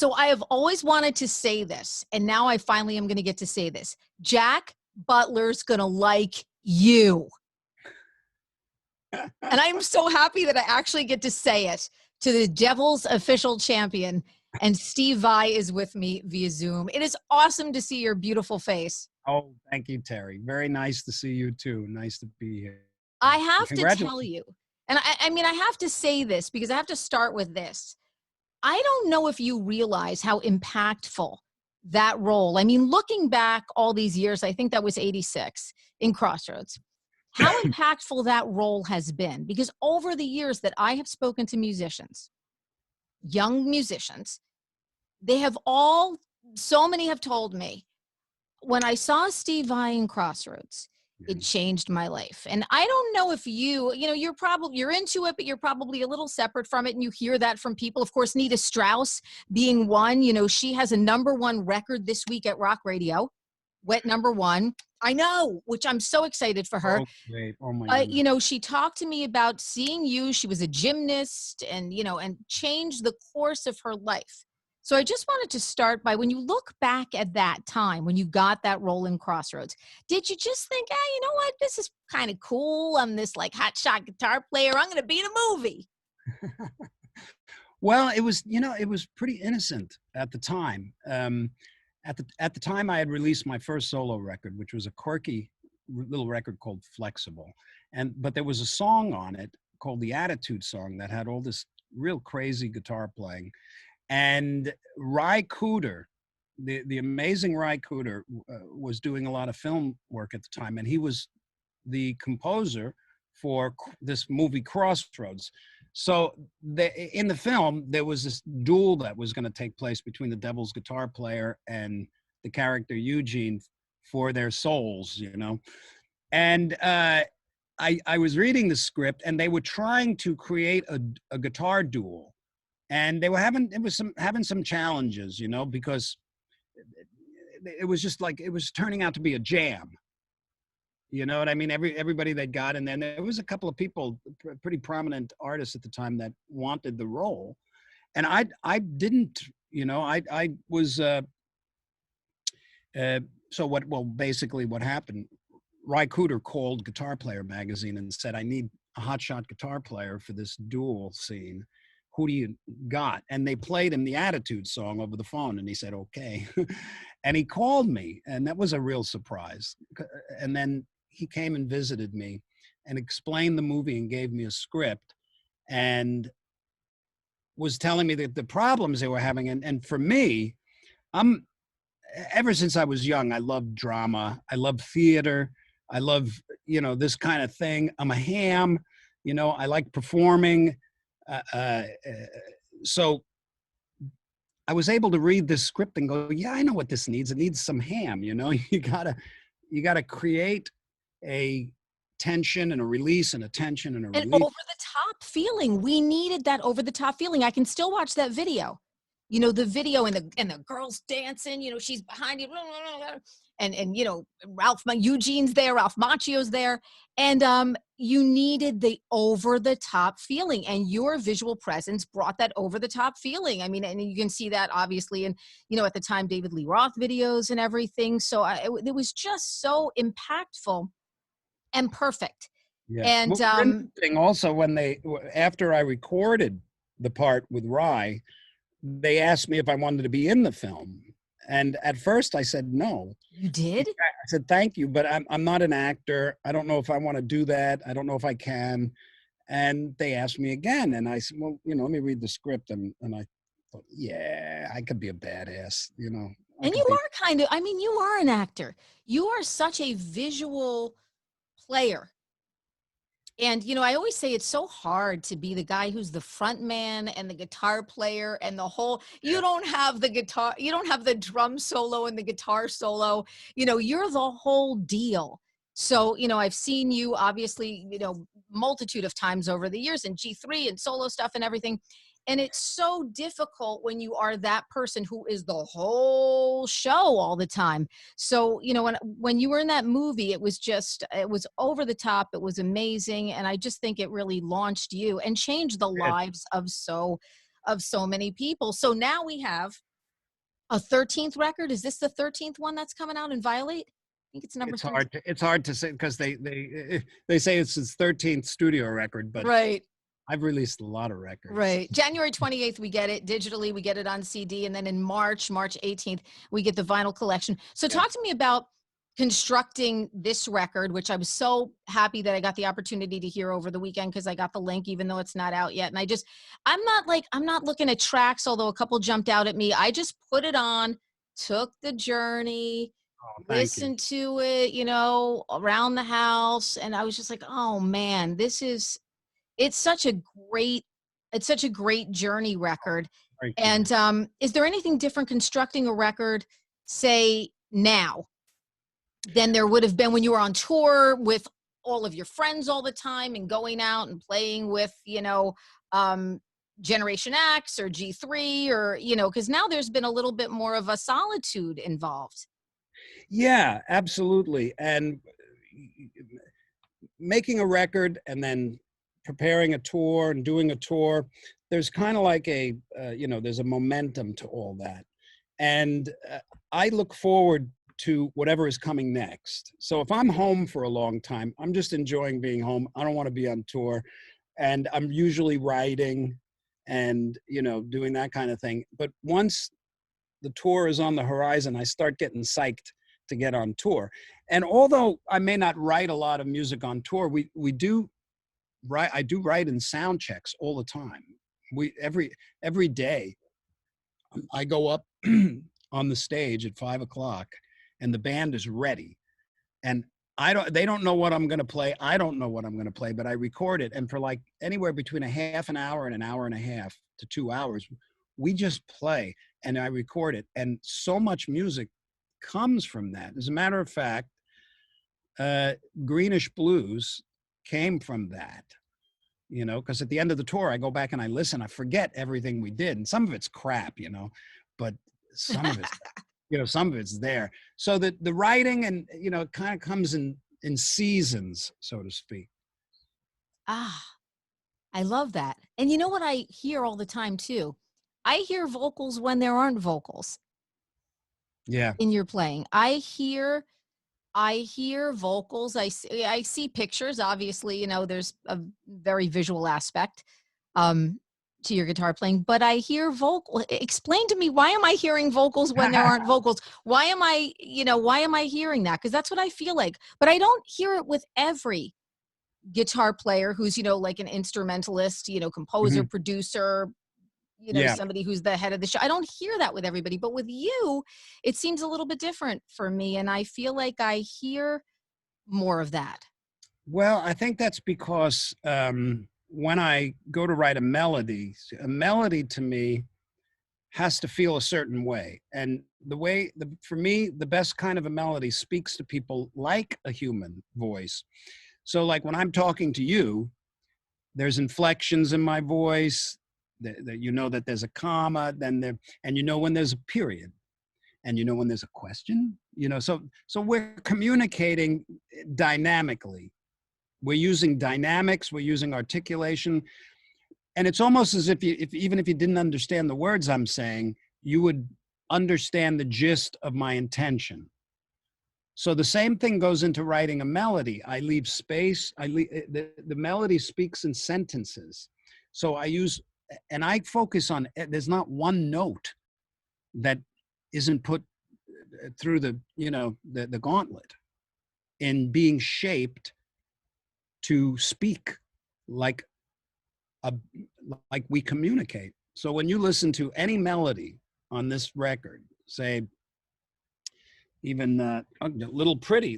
So I have always wanted to say this, and now I finally am going to get to say this. Jack Butler's going to like you. And I'm so happy that I actually get to say it to the Devils official champion. And Steve Vai is with me via Zoom. It is awesome to see your beautiful face. Oh, thank you, Terrie. Very nice to see you too. Nice to be here. I have to Congratulations. tell you, and I mean, I have to say this because I have to start with this. I don't know if you realize how impactful that role. I mean, looking back all these years, I think that was 86 in Crossroads, how impactful that role has been. Because over the years that I have spoken to musicians, young musicians, they have all, so many have told me, when I saw Steve Vai in Crossroads, it changed my life. And I don't know if you know, you're into it, but you're probably a little separate from it. And you hear that from people. Of course, Nita Strauss being one, you know, she has a #1 record this week at Rock Radio. Went #1. I know, which I'm so excited for her. Oh, great. Oh my goodness. You know, she talked to me about seeing you. She was a gymnast and, you know, and changed the course of her life. So I just wanted to start by, when you look back at that time, when you got that role in Crossroads, did you just think, hey, you know what, this is kind of cool. I'm this like hotshot guitar player. I'm going to be in a movie. Well, it was, you know, it was pretty innocent at the time. At the time I had released my first solo record, which was a quirky little record called Flexible. But there was a song on it called the Attitude Song that had all this real crazy guitar playing. And Ry Cooder, the amazing Ry Cooder, was doing a lot of film work at the time, and he was the composer for this movie Crossroads. So in the film, there was this duel that was going to take place between the Devil's guitar player and the character Eugene for their souls, you know. And I was reading the script, and they were trying to create a guitar duel. And they were having some challenges, you know, because it was just like, it was turning out to be a jam. You know what I mean? Everybody that got in there, and there was a couple of people, pretty prominent artists at the time, that wanted the role. And I didn't, you know, I was, basically what happened, Ry Cooder called Guitar Player magazine and said, I need a hotshot guitar player for this duel scene. Who do you got? And they played him the Attitude Song over the phone, and he said, okay. And he called me, and that was a real surprise. And then he came and visited me and explained the movie and gave me a script and was telling me that the problems they were having. And for me, ever since I was young, I loved drama. I love theater. I love, you know, this kind of thing. I'm a ham, you know, I like performing. So I was able to read this script and go, yeah, I know what this needs. It needs some ham, you know. You gotta create a tension and a release and a tension and a release. And over the top feeling. We needed that over the top feeling. I can still watch that video. You know, the video and the girls dancing, you know, she's behind you. And you know, Eugene's there, Ralph Macchio's there. And you needed the over the top feeling, and your visual presence brought that over the top feeling. I mean, and you can see that obviously in, you know, at the time, David Lee Roth videos and everything. So it was just so impactful and perfect. Yeah. And One thing also, after I recorded the part with Ry, they asked me if I wanted to be in the film. And at first I said no. You did? I said, thank you, but I'm not an actor. I don't know if I want to do that. I don't know if I can. And they asked me again. And I said, well, you know, let me read the script. And I thought, yeah, I could be a badass, you know. And you are kind of, I mean, you are an actor. You are such a visual player. And, you know, I always say it's so hard to be the guy who's the front man and the guitar player and the whole, you don't have the guitar, you don't have the drum solo and the guitar solo, you know, you're the whole deal. So, you know, I've seen you obviously, you know, multitude of times over the years in G3 and solo stuff and everything. And it's so difficult when you are that person who is the whole show all the time. So, you know, when you were in that movie, it was over the top. It was amazing. And I just think it really launched you and changed the lives of so many people. So now we have A 13th record? Is this the 13th one that's coming out, Inviolate? I think it's number 13. It's hard to say because they say it's his 13th studio record, but Right. I've released a lot of records. Right. January 28th, we get it digitally, we get it on CD. And then in March 18th, we get the vinyl collection. So talk to me about constructing this record, which I was so happy that I got the opportunity to hear over the weekend because I got the link, even though it's not out yet. And I'm not looking at tracks, although a couple jumped out at me. I just put it on, took the journey, listened to it, around the house. And I was just like, oh man, it's such a great journey record. And is there anything different constructing a record, say now, than there would have been when you were on tour with all of your friends all the time and going out and playing with, Generation X or G3 or, because now there's been a little bit more of a solitude involved. Yeah, absolutely. And making a record and then preparing a tour and doing a tour, there's kind of like there's a momentum to all that. And I look forward to whatever is coming next. So if I'm home for a long time, I'm just enjoying being home. I don't want to be on tour. And I'm usually writing and, doing that kind of thing. But once the tour is on the horizon, I start getting psyched to get on tour. And although I may not write a lot of music on tour, I do write in sound checks all the time. Every day I go up on the stage at 5:00 and the band is ready. And they don't know what I'm going to play. I don't know what I'm going to play, but I record it. And for like anywhere between a half an hour and an hour and a half to 2 hours, we just play and I record it. And so much music comes from that. As a matter of fact, Greenish Blues came from that, because at the end of the tour, I go back and I listen, I forget everything we did. And some of it's crap, but some of it's, some of it's there. So that the writing and, it kind of comes in seasons, so to speak. I love that. And you know what I hear all the time too? I hear vocals when there aren't vocals. Yeah. In your playing. I hear vocals. I see pictures. Obviously, there's a very visual aspect to your guitar playing, but I hear vocal. Explain to me, why am I hearing vocals when there aren't vocals? Why am I hearing that? Because that's what I feel like. But I don't hear it with every guitar player who's, like an instrumentalist, composer, producer, somebody who's the head of the show. I don't hear that with everybody, but with you, it seems a little bit different for me. And I feel like I hear more of that. Well, I think that's because when I go to write a melody to me has to feel a certain way. And for me, the best kind of a melody speaks to people like a human voice. So like when I'm talking to you, there's inflections in my voice, that there's a comma, and when there's a period, and when there's a question, so we're communicating dynamically. We're using dynamics, we're using articulation, and it's almost as if even if you didn't understand the words I'm saying, you would understand the gist of my intention. So the same thing goes into writing a melody. I leave space. The melody speaks in sentences. So I focus on, there's not one note that isn't put through the gauntlet in being shaped to speak like we communicate. So when you listen to any melody on this record, say even Little Pretty,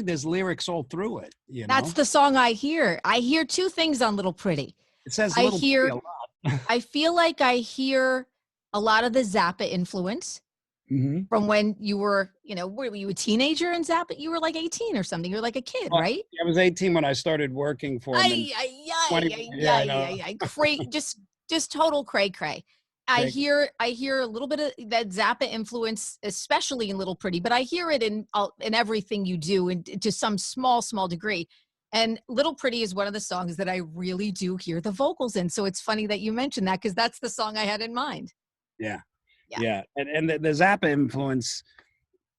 there's lyrics all through it. That's the song I hear. I hear two things on Little Pretty. It says Little Pretty a lot. I feel like I hear a lot of the Zappa influence from when you were, were you a teenager in Zappa? You were like 18 or something. You're like a kid, right? I was 18 when I started working for him. Just total cray. I hear a little bit of that Zappa influence, especially in Little Pretty, but I hear it in everything you do, and to some small degree. And Little Pretty is one of the songs that I really do hear the vocals in. So it's funny that you mentioned that, because that's the song I had in mind. Yeah. Yeah. Yeah. And the Zappa influence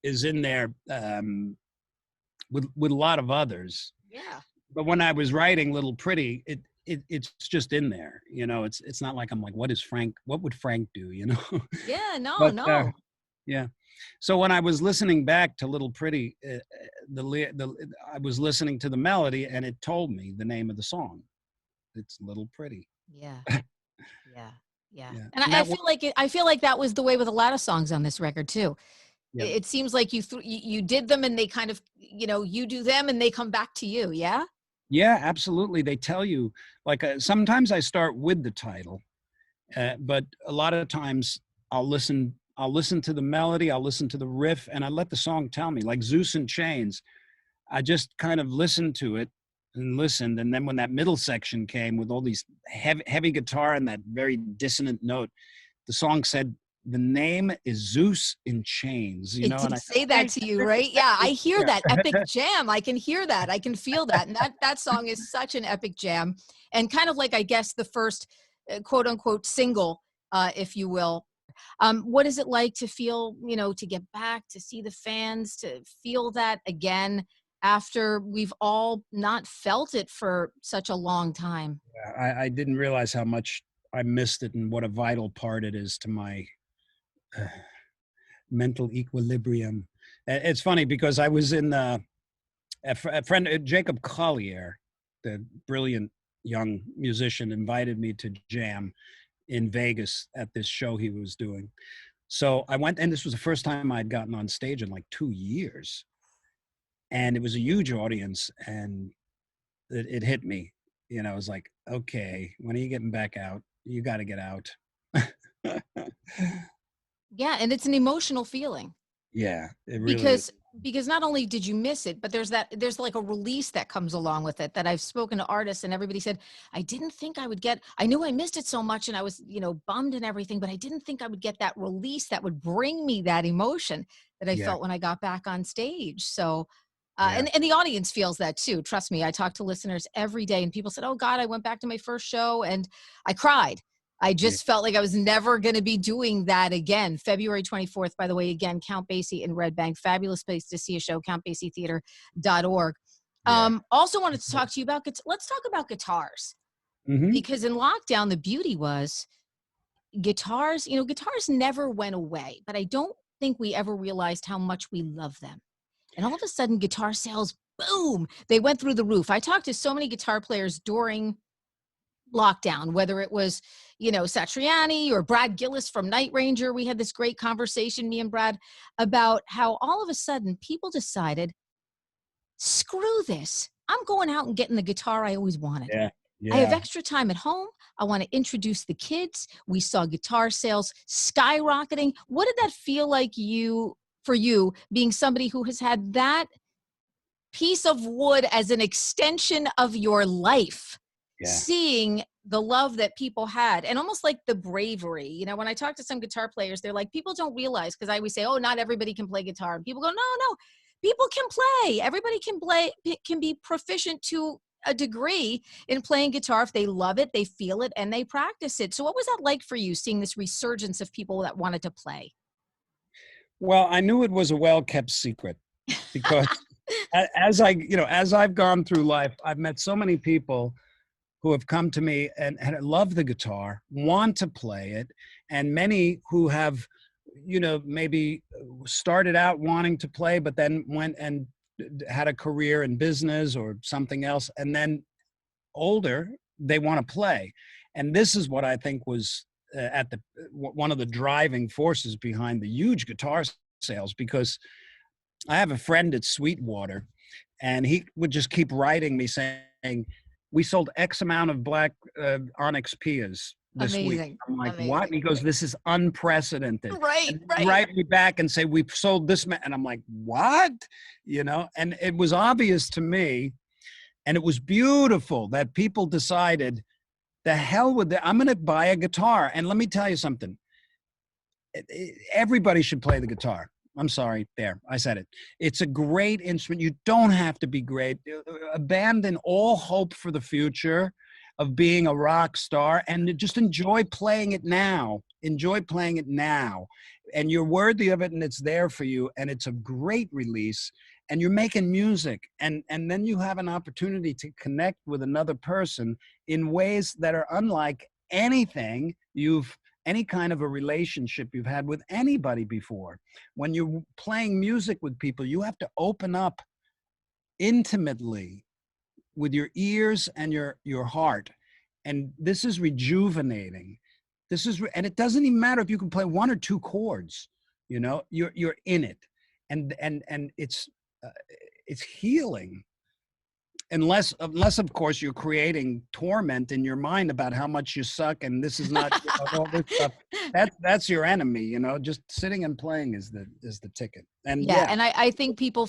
is in there with a lot of others. Yeah. But when I was writing Little Pretty, it's just in there. You know, it's not like I'm like, what would Frank do? You know? Yeah. No, But no. yeah. So when I was listening back to Little Pretty, I was listening to the melody and it told me the name of the song. It's Little Pretty. Yeah. Yeah. Yeah. Yeah. And And I that was, feel like I feel like that was the way with a lot of songs on this record too. yeah. It seems like you did them and they kind of, you do them and they come back to you. Yeah. Yeah, absolutely. They tell you, like, sometimes I start with the title, but a lot of times I'll listen to the melody, I'll listen to the riff, and I let the song tell me. Like Zeus and Chains, I just kind of listened to it and listened, and then when that middle section came with all these heavy guitar and that very dissonant note, the song said, "The name is Zeus in Chains," you It know, and did I say that to you, right? Yeah, I hear that said, epic jam. I can hear that. I can feel that. And that song is such an epic jam. And kind of like, I guess, the first quote unquote single, if you will. What is it like to feel, to get back, to see the fans, to feel that again after we've all not felt it for such a long time? I didn't realize how much I missed it and what a vital part it is to my uh, mental equilibrium. It's funny because I was in a friend, Jacob Collier, the brilliant young musician, invited me to jam in Vegas at this show he was doing. So I went, and this was the first time I'd gotten on stage in like 2 years. And it was a huge audience, and it hit me. You know, I was like, okay, when are you getting back out? You got to get out. Yeah, and it's an emotional feeling. Yeah, it really is. Because not only did you miss it, but there's like a release that comes along with it, that I've spoken to artists and everybody said, I didn't think I would get, I knew I missed it so much and I was, bummed and everything, but I didn't think I would get that release that would bring me that emotion that I Yeah, felt when I got back on stage. So yeah, and the audience feels that too. Trust me, I talk to listeners every day and people said, oh God, I went back to my first show and I cried. I yeah, just felt like I was never going to be doing that again. February 24th, by the way, again, Count Basie in Red Bank. Fabulous place to see a show, countbasietheater.org. yeah. Also wanted to talk to you about, let's talk about guitars. Mm-hmm. Because in lockdown, the beauty was guitars, guitars never went away, but I don't think we ever realized how much we love them. And all of a sudden, guitar sales, boom, they went through the roof. I talked to so many guitar players during lockdown, whether it was, Satriani or Brad Gillis from Night Ranger. We had this great conversation, me and Brad, about how all of a sudden people decided, screw this. I'm going out and getting the guitar I always wanted. Yeah, I have yeah, extra time at home. I want to introduce the kids. We saw guitar sales skyrocketing. What did that feel like for you, being somebody who has had that piece of wood as an extension of your life, yeah, seeing the love that people had and almost like the bravery. When I talk to some guitar players, they're like, people don't realize, because I always say, oh, not everybody can play guitar. And people go, no, people can play. Everybody can be proficient to a degree in playing guitar if they love it, they feel it, and they practice it. So what was that like for you, seeing this resurgence of people that wanted to play? Well, I knew it was a well-kept secret because as I've gone through life, I've met so many people who have come to me and love the guitar, want to play it, and many who have, maybe started out wanting to play, but then went and had a career in business or something else, and then older, they want to play. And this is what I think was one of the driving forces behind the huge guitar sales, because I have a friend at Sweetwater, and he would just keep writing me saying, we sold X amount of black Onyx Pias this week. Amazing. I'm like, what? And Amazing. he goes, this is unprecedented. Right, And he'd right. write me back and say, we've sold this. And I'm like, what? And it was obvious to me, and it was beautiful that people decided, the hell with that. I'm going to buy a guitar. And let me tell you something. Everybody should play the guitar. I'm sorry. There, I said it. It's a great instrument. You don't have to be great. Abandon all hope for the future. of being a rock star, and to just enjoy playing it now. Enjoy playing it now. And you're worthy of it, and it's there for you, and it's a great release, and you're making music, and then you have an opportunity to connect with another person in ways that are unlike anything any kind of a relationship you've had with anybody before. When you're playing music with people, you have to open up intimately with your ears and your heart. And this is rejuvenating. And it doesn't even matter if you can play one or two chords, you're in it. And it's healing. Unless of course you're creating torment in your mind about how much you suck and this is not, all this stuff. That's your enemy, just sitting and playing is the ticket. And yeah. And I think people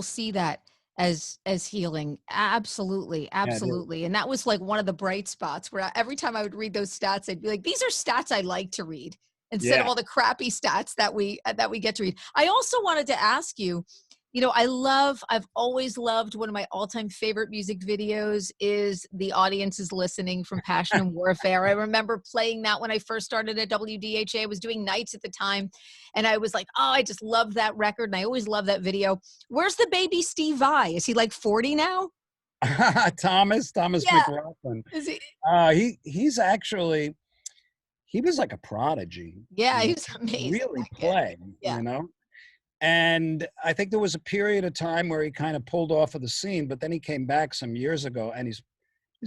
see that as healing. Absolutely. Absolutely. And that was like one of the bright spots where every time I would read those stats, I'd be like, these are stats I like to read instead of all the crappy stats that we get to read. I also wanted to ask you, I've always loved, one of my all-time favorite music videos is The Audience is Listening from Passion and Warfare. I remember playing that when I first started at WDHA. I was doing nights at the time, and I was like, oh, I just love that record, and I always love that video. Where's the baby Steve Vai? Is he like 40 now? Thomas McLaughlin. Is he? He's actually, he was like a prodigy. Yeah, he's amazing. Really play, And I think there was a period of time where he kind of pulled off of the scene, but then he came back some years ago, and he's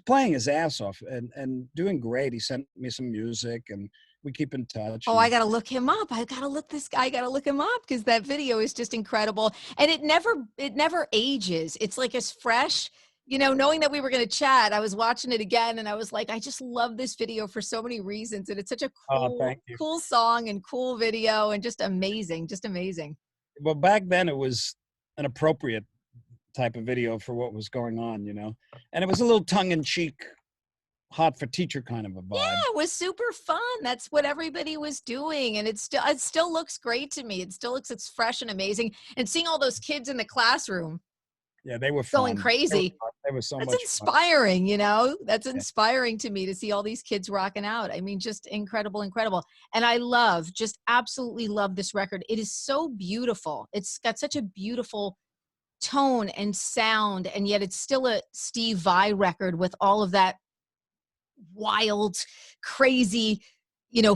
playing his ass off and doing great. He sent me some music, and we keep in touch. Oh, I got to look him up. I got to look him up because that video is just incredible. And it never ages. It's like as fresh, knowing that we were going to chat, I was watching it again and I was like, I just love this video for so many reasons. And it's such a cool song and cool video and just amazing. Well, back then it was an appropriate type of video for what was going on, and it was a little tongue-in-cheek, hot for teacher kind of a vibe. Yeah, it was super fun. That's what everybody was doing, and it still looks great to me. It's fresh and amazing. And seeing all those kids in the classroom, yeah, they were fun. Going crazy. They were so much That's inspiring, That's inspiring to me to see all these kids rocking out. I mean, just incredible. And I absolutely love this record. It is so beautiful. It's got such a beautiful tone and sound, and yet it's still a Steve Vai record with all of that wild, crazy,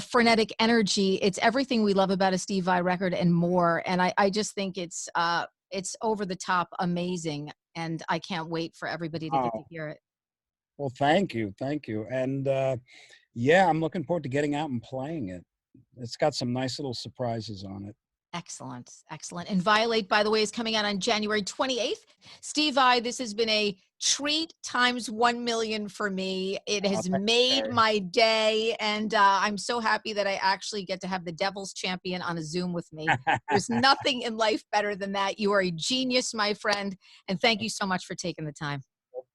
frenetic energy. It's everything we love about a Steve Vai record and more. And I just think it's over the top amazing, and I can't wait for everybody to get to hear it. Well, thank you. And I'm looking forward to getting out and playing it. It's got some nice little surprises on it. Excellent. Inviolate, by the way, is coming out on January 28th. Steve Vai, this has been a treat times 1 million for me. It has made my day, and I'm so happy that I actually get to have the Devil's Champion on a Zoom with me. There's nothing in life better than that. You are a genius, my friend, and thank you so much for taking the time.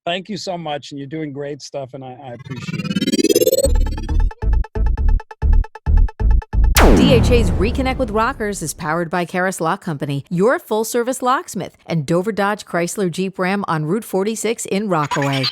Thank you so much, and you're doing great stuff, and I appreciate it. DHA's Reconnect with Rockers is powered by Karis Lock Company, your full-service locksmith, and Dover Dodge Chrysler Jeep Ram on Route 46 in Rockaway.